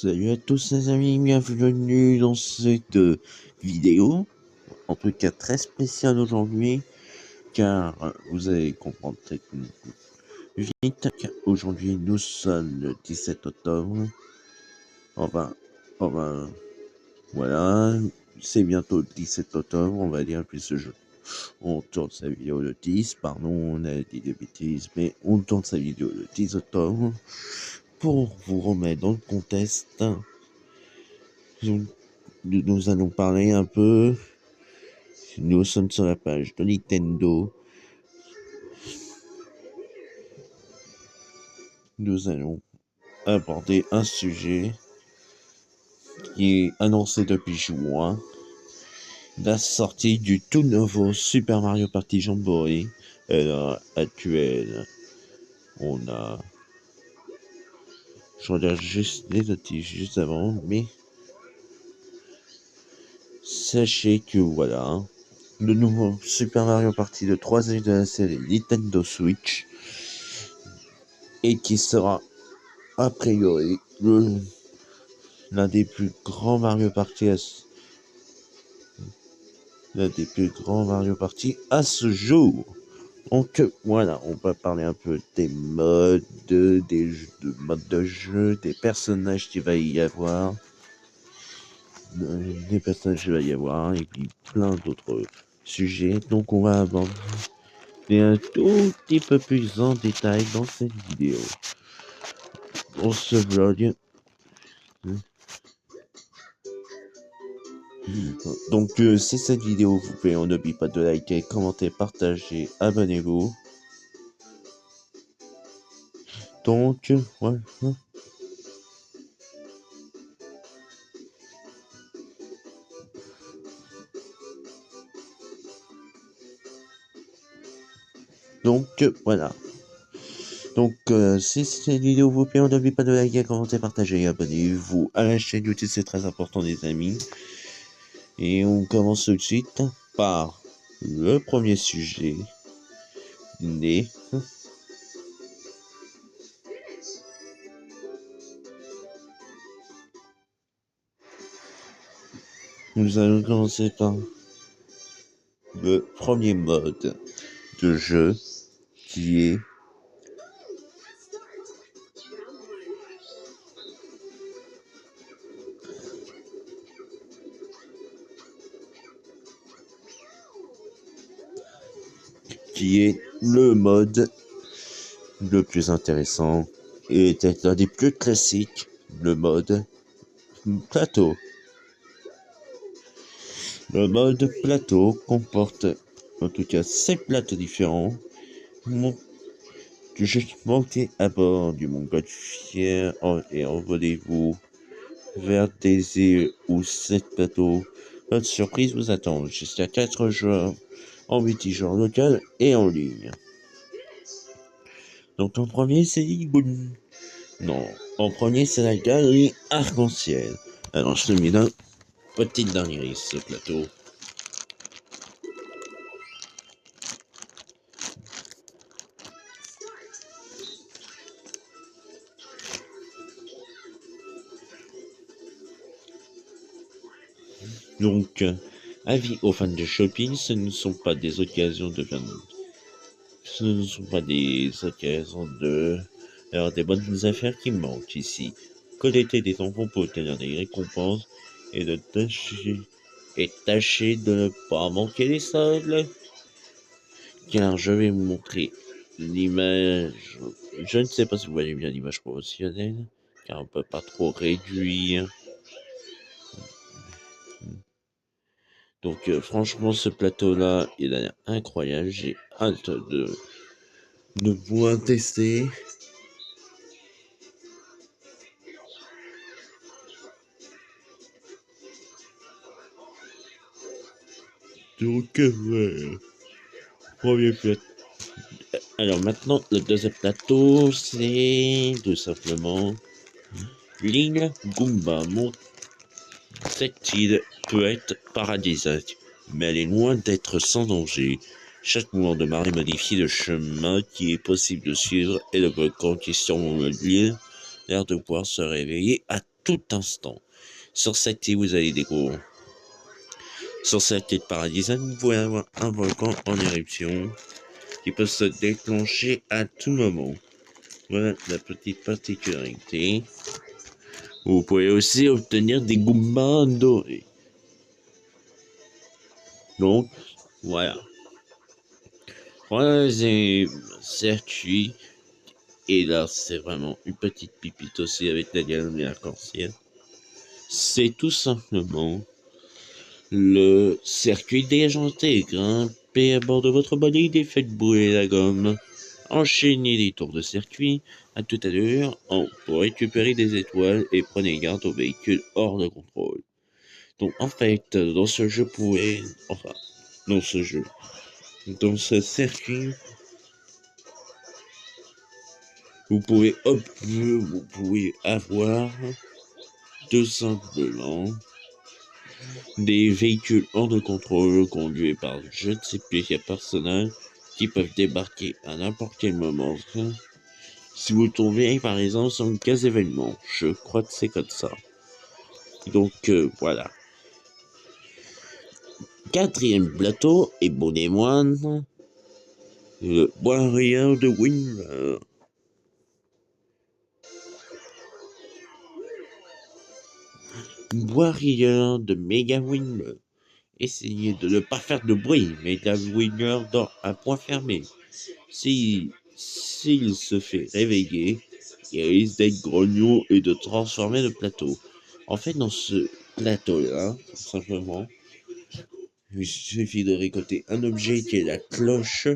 Salut à tous les amis, bienvenue dans cette vidéo, en tout cas très spéciale aujourd'hui, car vous allez comprendre très vite qu'aujourd'hui nous sommes le 17 octobre, enfin, voilà, c'est bientôt le 17 octobre, on va dire, puisque on tourne sa vidéo le 10, pardon, on a dit des bêtises, mais on tourne sa vidéo le 10 octobre, pour vous remettre dans le contexte. Nous allons parler un peu. Nous sommes sur la page de Nintendo. Nous allons aborder un sujet qui est annoncé depuis juin. La sortie du tout nouveau Super Mario Party Jamboree. À l'heure actuelle, on a... Je regarde juste les notifs juste avant, mais... Sachez que voilà, le nouveau Super Mario Party de 3 de la série Nintendo Switch, et qui sera a priori l'un des plus grands Mario Party à ce jour. Donc voilà, on va parler un peu des modes, modes de jeu, des personnages qu'il va y avoir, et puis plein d'autres sujets. Donc on va aborder un tout petit peu plus en détail dans cette vidéo. Dans ce vlog. Donc si cette vidéo vous plaît, on n'oublie pas de liker, commenter, partager, abonnez-vous. Donc voilà. Donc voilà. Donc si cette vidéo vous plaît, on n'oublie pas de liker, commenter, partager, abonnez-vous à la chaîne YouTube, c'est très important les amis. Et on commence tout de suite par le premier sujet. Nous allons commencer par le premier mode de jeu qui est le mode le plus intéressant et est l'un des plus classiques, le mode plateau. Le mode plateau comporte en tout cas 7 plateaux différents que je montez à bord du Montgolfière et envolez-vous vers des îles où 7 plateaux. Votre surprise vous attend jusqu'à 4 joueurs en multijoueur local et en ligne. Donc en premier c'est c'est la galerie arc-en-ciel. Alors je te mets là, petite dernière ce plateau. Donc, avis aux fans de shopping, ce ne sont pas des occasions de alors des bonnes affaires qui manquent ici. Collecter des tampons pour obtenir des récompenses et tâcher de ne pas manquer les soldes. Car je vais vous montrer l'image. Je ne sais pas si vous voyez bien l'image promotionnelle, car on peut pas trop réduire. Donc franchement, ce plateau-là, il a l'air incroyable. J'ai hâte de pouvoir tester. Donc ouais. Premier plateau. Alors maintenant, le deuxième plateau, c'est tout simplement l'île Goomba. Cette île peut être paradisiaque, mais elle est loin d'être sans danger. Chaque mouvement de marée modifie le chemin qui est possible de suivre et le volcan qui survole l'île, l'air de pouvoir se réveiller à tout instant. Sur cette île, vous allez découvrir. Sur cette île paradisiaque, vous pouvez avoir un volcan en éruption qui peut se déclencher à tout moment. Voilà la petite particularité. Vous pouvez aussi obtenir des Goombas dorés. Donc, voilà. Troisième circuit. Et là, c'est vraiment une petite pipite aussi avec la galerie arc-en-ciel. C'est tout simplement le circuit déjanté. Grimpez à bord de votre bolide et faites bouler la gomme. Enchaînez les tours de circuit à toute allure pour récupérer des étoiles et prenez garde aux véhicules hors de contrôle. Donc en fait, dans ce jeu, dans ce circuit, vous pouvez avoir tout simplement des véhicules hors de contrôle conduits par je ne sais plus quel personnage qui peuvent débarquer à n'importe quel moment. Si vous tombez par exemple sur une case événement, je crois que c'est comme ça. Donc voilà. Quatrième plateau et bon des moines, le Warrior de Windler. Warrior de Mega Windler. Essayez de ne pas faire de bruit, Mega Windler dort à point fermé. S'il se fait réveiller, il risque d'être grognon et de transformer le plateau. En fait, dans ce plateau-là, simplement, il suffit de récolter un objet qui est la cloche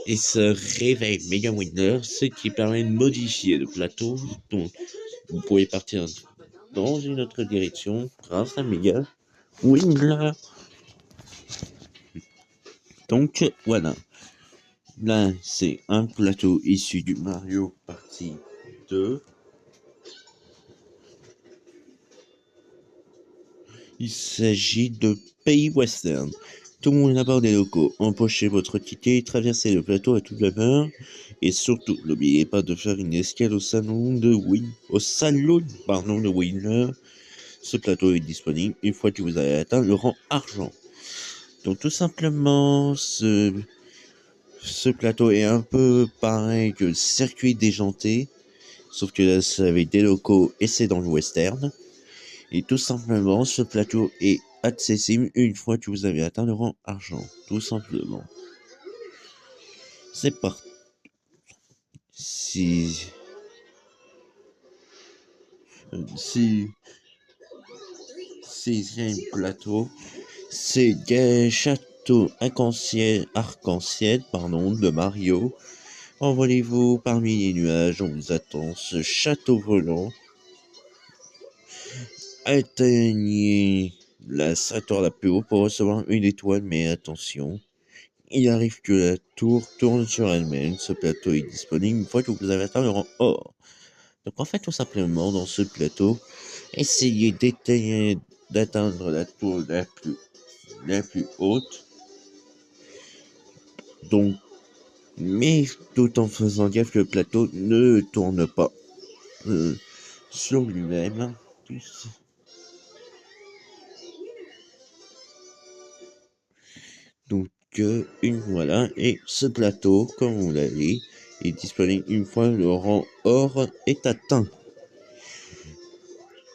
et se réveille Mega Windler, ce qui permet de modifier le plateau. Donc, vous pouvez partir dans une autre direction grâce à Mega Windler. Donc, voilà. Là, c'est un plateau issu du Mario Party 2. Il s'agit de Pays Western. Tout le monde à bord des locaux. Empochez votre ticket, traversez le plateau à toute vapeur. Et surtout, n'oubliez pas de faire une escale au salon de Wheeler. Ce plateau est disponible une fois que vous avez atteint le rang argent. Donc tout simplement, ce plateau est un peu pareil que le circuit déjanté. Sauf que là, c'est avec des locaux et c'est dans le western. Et tout simplement, ce plateau est accessible une fois que vous avez atteint le rang argent. Tout simplement. C'est parti. Sixième plateau, c'est château arc-en-ciel, de Mario. Envolez-vous parmi les nuages, on vous attend ce château volant. Atteignez la tour la plus haute pour recevoir une étoile, mais attention, il arrive que la tour tourne sur elle-même. Ce plateau est disponible une fois que vous avez atteint le rang or. Donc en fait, tout simplement, dans ce plateau, essayez d'atteindre la tour la plus haute. Donc, mais tout en faisant gaffe que le plateau ne tourne pas sur lui-même. Donc, voilà. Et ce plateau, comme vous l'avez, est disponible une fois le rang or est atteint.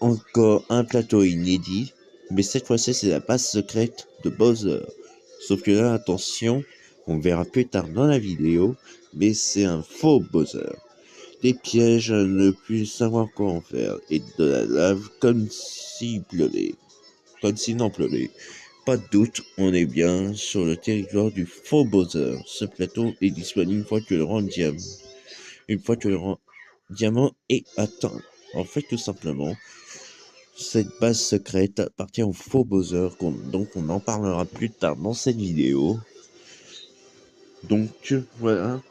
Encore un plateau inédit, mais cette fois-ci c'est la base secrète de Bowser. Sauf que là, attention, on verra plus tard dans la vidéo, mais c'est un faux Bowser. Des pièges à ne plus savoir quoi en faire, et de la lave comme s'il pleuvait. Comme s'il n'en pleuvait. Pas de doute, on est bien sur le territoire du faux Bowser. Ce plateau est disponible une fois que le rang diamant est atteint. En fait, tout simplement, cette base secrète appartient au faux Bowser, donc on en parlera plus tard dans cette vidéo. Donc voilà,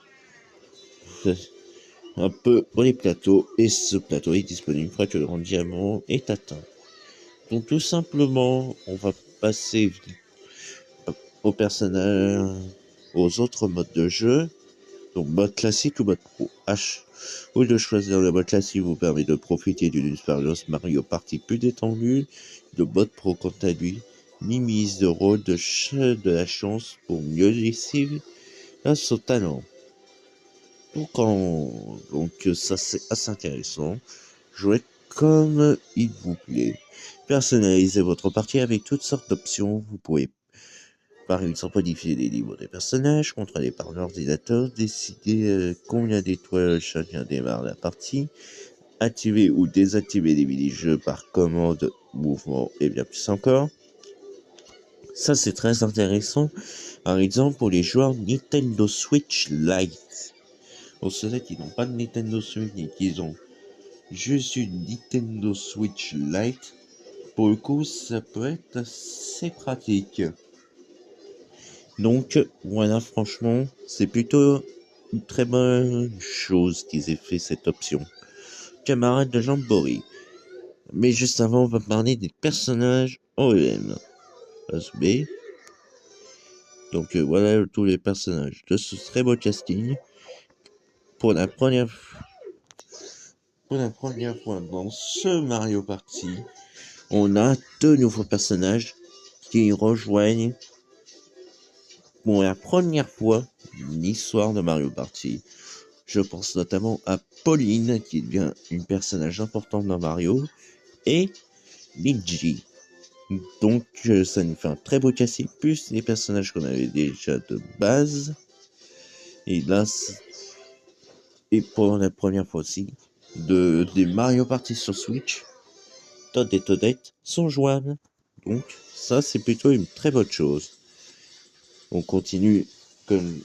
un peu pour les plateaux, et ce plateau est disponible une fois que le rang diamant est atteint. Donc tout simplement, on va passer aux personnages, aux autres modes de jeu. Donc mode classique ou mode pro. Ou de choisir le mode classique vous permet de profiter d'une expérience Mario Party plus détendue. Le mode pro, quant à lui, minimise le rôle de la chance pour mieux laisser à son talent. Donc ça c'est assez intéressant. Jouez comme il vous plaît. Personnalisez votre partie avec toutes sortes d'options. Vous pouvez par exemple modifier les niveaux des personnages, contrôler par l'ordinateur, décider combien d'étoiles chacun démarre la partie, activer ou désactiver les mini-jeux par commande, mouvement et bien plus encore. Ça c'est très intéressant. Par exemple pour les joueurs Nintendo Switch Lite. Pour ceux qui n'ont pas de Nintendo Switch et qui ont juste une Nintendo Switch Lite, pour le coup ça peut être assez pratique. Donc voilà, franchement, c'est plutôt une très bonne chose qu'ils aient fait cette option. Camarade de Jamboree. Mais juste avant, on va parler des personnages OEM. B. Donc voilà tous les personnages de ce très beau casting. Pour la première fois dans ce Mario Party, on a deux nouveaux personnages qui rejoignent pour la première fois l'histoire de Mario Party. Je pense notamment à Pauline, qui devient une personnage importante dans Mario, et Luigi. Donc ça nous fait un très beau casting, plus les personnages qu'on avait déjà de base. Et là, et pour la première fois aussi, des Mario Party sur Switch, Todd et Toadette sont jouables. Donc ça, c'est plutôt une très bonne chose. On continue comme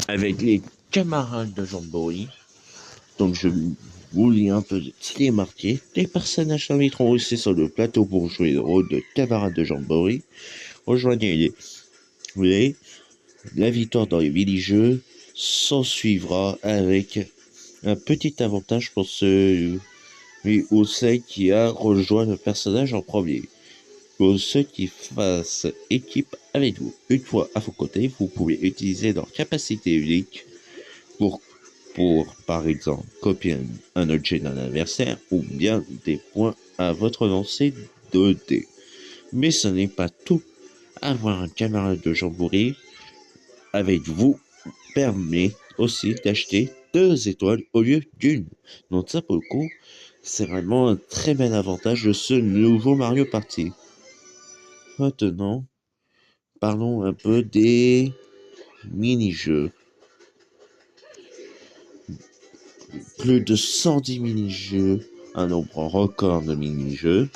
avec les camarades de Jamboree. Donc je vous lis un peu de ce qui est marqué. Les personnages s'inviteront aussi sur le plateau pour jouer le rôle de camarades de Jamboree. Rejoignez-les. Vous voyez, la victoire dans les mini-jeux s'en suivra avec un petit avantage pour celui ou celle qui a rejoint le personnage en premier. Pour ceux qui fassent équipe avec vous. Une fois à vos côtés, vous pouvez utiliser leur capacité unique pour par exemple, copier un objet d'un adversaire ou bien des points à votre lancer de dés. Mais ce n'est pas tout. Avoir un camarade de Jamboree avec vous permet aussi d'acheter 2 étoiles au lieu d'une. Donc ça, pour le coup, c'est vraiment un très bel avantage de ce nouveau Mario Party. Maintenant, parlons un peu des mini-jeux. Plus de 110 mini-jeux, un nombre record de mini-jeux.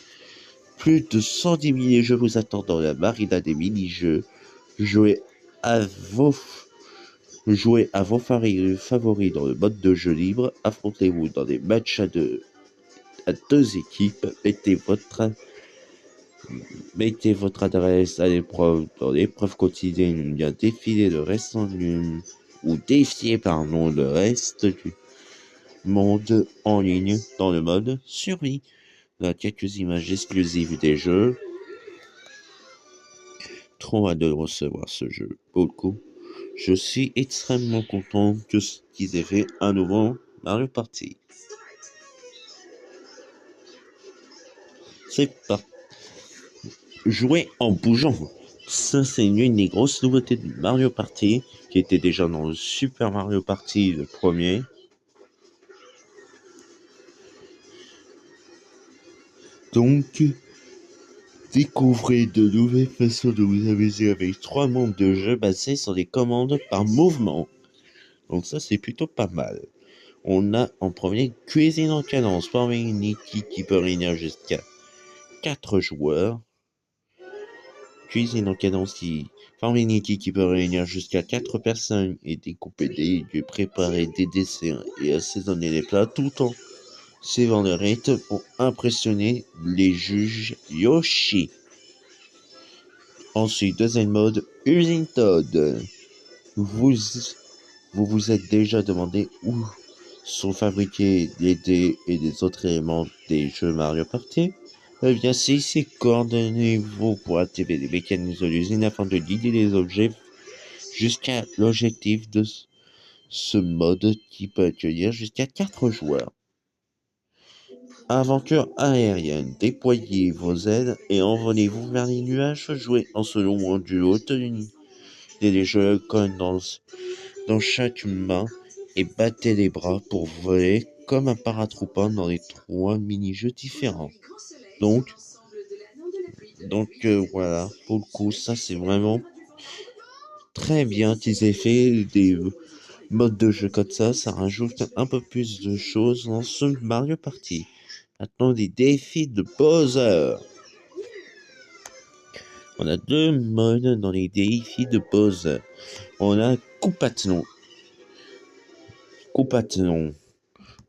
Plus de 110 mini-jeux vous attendent dans la marina des mini-jeux. Jouez à vos favoris dans le mode de jeu libre. Affrontez-vous dans des matchs à deux équipes. Mettez votre adresse à l'épreuve dans l'épreuve quotidienne, bien défiler le reste en ligne ou défier le reste du monde en ligne dans le mode survie. Là, quelques images exclusives des jeux. Trop hâte de recevoir ce jeu. Beaucoup. Je suis extrêmement content qu'ils aient fait un nouveau Mario Party. C'est pas jouer en bougeant. Ça, c'est une des grosses nouveautés de Mario Party, qui était déjà dans le Super Mario Party, le premier. Donc, découvrez de nouvelles façons de vous amuser avec 3 mondes de jeu basés sur des commandes par mouvement. Donc ça, c'est plutôt pas mal. On a en premier Cuisine en cadence, former une équipe qui peut réunir jusqu'à 4 joueurs. Cuisine en cadence qui forme une équipe qui peut réunir jusqu'à 4 personnes et découper des légumes, préparer des desserts et assaisonner les plats tout en suivant le rythme pour impressionner les juges Yoshi. Ensuite, deuxième mode, Usine Todd. Vous vous êtes déjà demandé où sont fabriqués les dés et les autres éléments des jeux Mario Party? Eh bien, c'est ici, coordonnez-vous pour activer les mécanismes de l'usine afin de guider les objets jusqu'à l'objectif de ce mode qui peut accueillir jusqu'à 4 joueurs. Aventure aérienne, déployez vos ailes et envolez-vous vers les nuages, jouez en solo ou en duo, tenez les jeux dans chaque main et battez les bras pour voler comme un paratroupant dans les 3 mini-jeux différents. Donc voilà, pour le coup, ça c'est vraiment très bien qu'ils aient fait des modes de jeu comme ça rajoute un peu plus de choses dans ce Mario Party. Maintenant, des défis de Bowser. On a 2 modes dans les défis de Bowser. On a Coupathlon.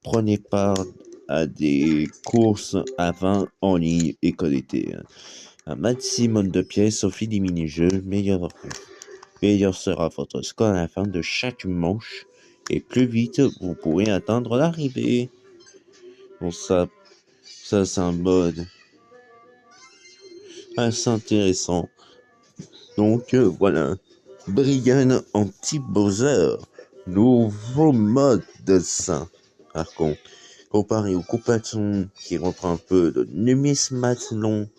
Prenez part à des courses à 20 en ligne et collectez un maximum de pièces au fil des mini-jeux. Meilleur sera votre score à la fin de chaque manche et plus vite vous pourrez atteindre l'arrivée. Bon, ça c'est un mode assez intéressant. Donc voilà, Brian anti-Bowser, nouveau mode de ça. Par contre, comparé au Coupathlon qui reprend un peu de numismathlon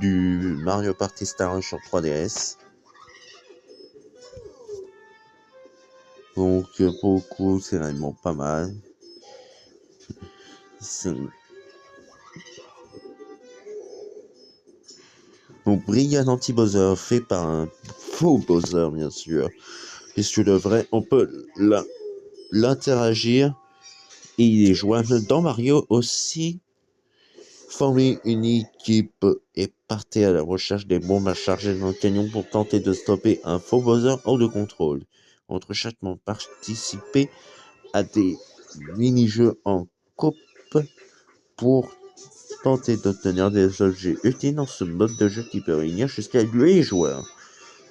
du Mario Party Star Rush sur 3DS. Donc pour le coup, c'est vraiment pas mal. Donc Brian anti-Bowser fait par un faux Bowser bien sûr. Puisque le vrai, on peut l'interagir et il est jouable dans Mario aussi. Formez une équipe et partez à la recherche des bombes à charger dans le canyon pour tenter de stopper un faux Bowser hors de contrôle. Entre chaque membre, participez à des mini-jeux en coupe pour tenter d'obtenir des objets utiles dans ce mode de jeu qui peut réunir jusqu'à 8 joueurs.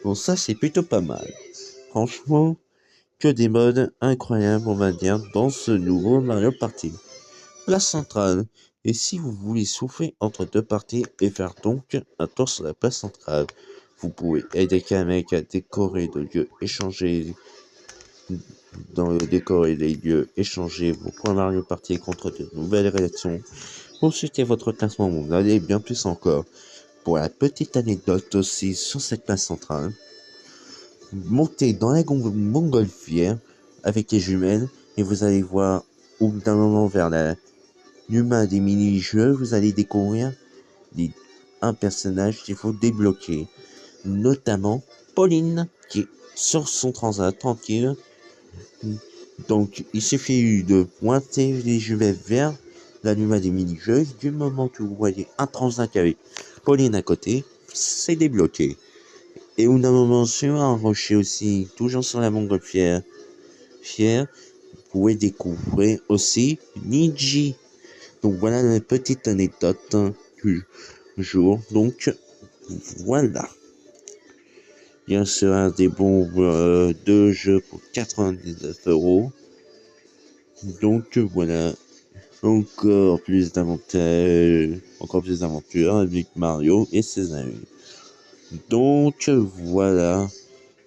Bon, ça c'est plutôt pas mal. Franchement, que des modes incroyables on va dire dans ce nouveau Mario Party. Place centrale. Et si vous voulez souffler entre 2 parties et faire donc un tour sur la place centrale, vous pouvez aider Kamek à décorer de lieux, échanger dans le décor et les lieux, échanger vos points Mario Party contre de nouvelles réactions, consultez votre classement mondial et bien plus encore. Pour la petite anecdote aussi sur cette place centrale, montez dans la montgolfière avec les jumelles et vous allez voir au bout d'un moment vers la l'humain des mini-jeux, vous allez découvrir un personnage qu'il faut débloquer, notamment Pauline qui est sur son transat tranquille. Donc il suffit de pointer les jumelles vers l'humain des mini-jeux. Du moment que vous voyez un transat avec Pauline à côté, c'est débloqué. Et au d'un moment sur un rocher aussi, toujours sur la montgolfière, vous pouvez découvrir aussi Niji. Donc voilà la petite anecdote du jour. Donc voilà. Bien sûr, un des bons de jeux pour 99 €. Donc voilà. Encore plus d'aventures avec Mario et ses amis. Donc voilà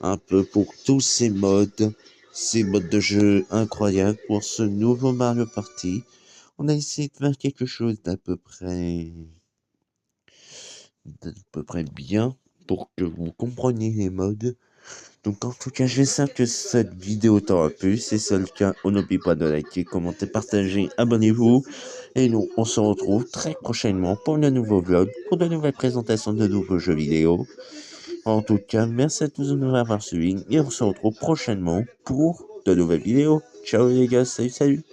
un peu pour tous ces modes de jeu incroyables pour ce nouveau Mario Party. On a essayé de faire quelque chose d'à peu près bien pour que vous compreniez les modes. Donc en tout cas, j'espère que cette vidéo t'aura plu. Si c'est le cas, n'oubliez pas de liker, commenter, partager, abonnez-vous. Et nous, on se retrouve très prochainement pour de nouveaux vlogs, pour de nouvelles présentations de nouveaux jeux vidéo. En tout cas, merci à tous de nous avoir suivis et on se retrouve prochainement pour de nouvelles vidéos. Ciao les gars, salut.